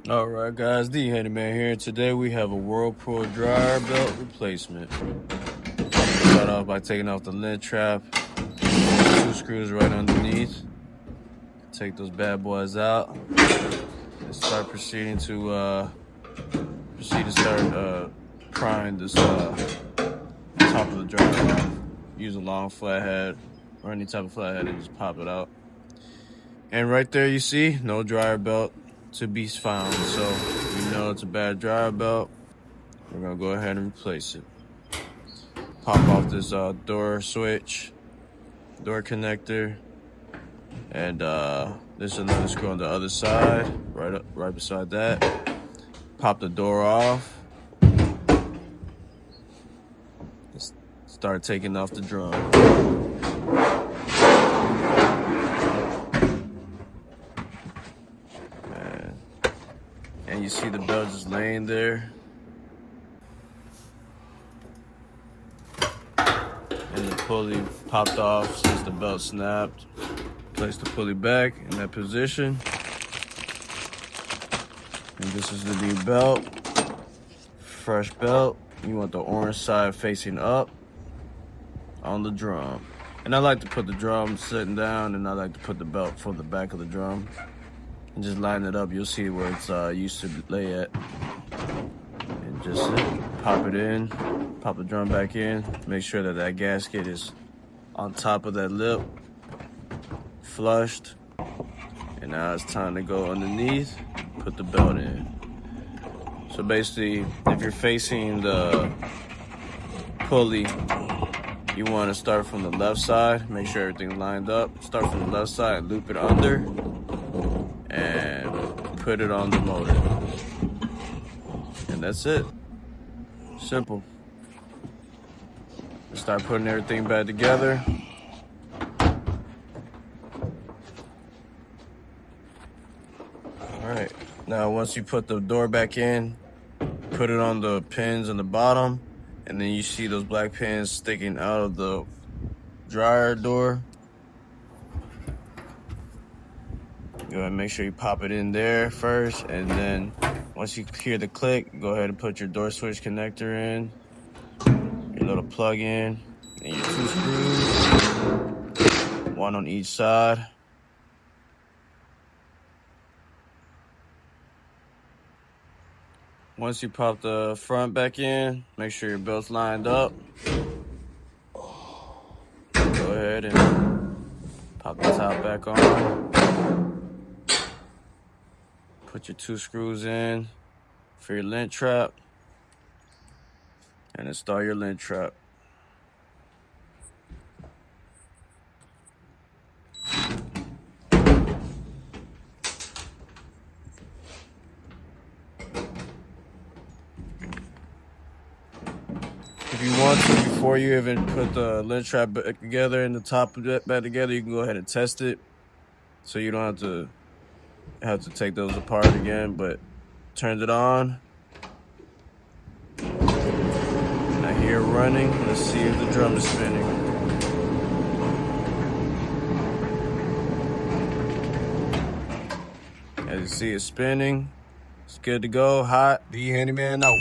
Alright guys, the Handyman here. Today we have a Whirlpool dryer belt replacement. Start off by taking off the lint trap, 2 screws right underneath. Take those bad boys out and start proceeding to prying this top of the dryer off. Use a long flathead or any type of flathead and just pop it out. And right there you see, no dryer belt to be found. So you know it's a bad dryer belt. We're gonna go ahead and replace it. Pop off this door switch, door connector, and there's another screw on the other side, right beside that. Pop the door off. Start taking off the drum. And you see the belt just laying there. And the pulley popped off since the belt snapped. Place the pulley back in that position. And this is the new belt. Fresh belt. You want the orange side facing up on the drum. And I like to put the drum sitting down, and I like to put the belt from the back of the drum. And just line it up. You'll see where it's used to lay at. And just pop it in. Pop the drum back in. Make sure that that gasket is on top of that lip. Flushed. And now it's time to go underneath. Put the belt in. So basically, if you're facing the pulley, you want to start from the left side. Make sure everything's lined up. Start from the left side, loop it under, and put it on the motor. And that's it. Simple. Start putting everything back together. All right. Now, once you put the door back in, put it on the pins on the bottom, and then you see those black pins sticking out of the dryer door. Go ahead and make sure you pop it in there first, and then once you hear the click, go ahead and put your door switch connector in, your little plug in, and your 2 screws, 1 on each side. Once you pop the front back in, make sure your belt's lined up. Go ahead and pop the top back on. Put your 2 screws in for your lint trap and install your lint trap. If you want to, before you even put the lint trap back together and the top of it back together, you can go ahead and test it, so you don't have to take those apart again. But turn it on. I hear it running. Let's see if the drum is spinning. As you see, it's spinning. It's good to go. Hot. The Handyman out.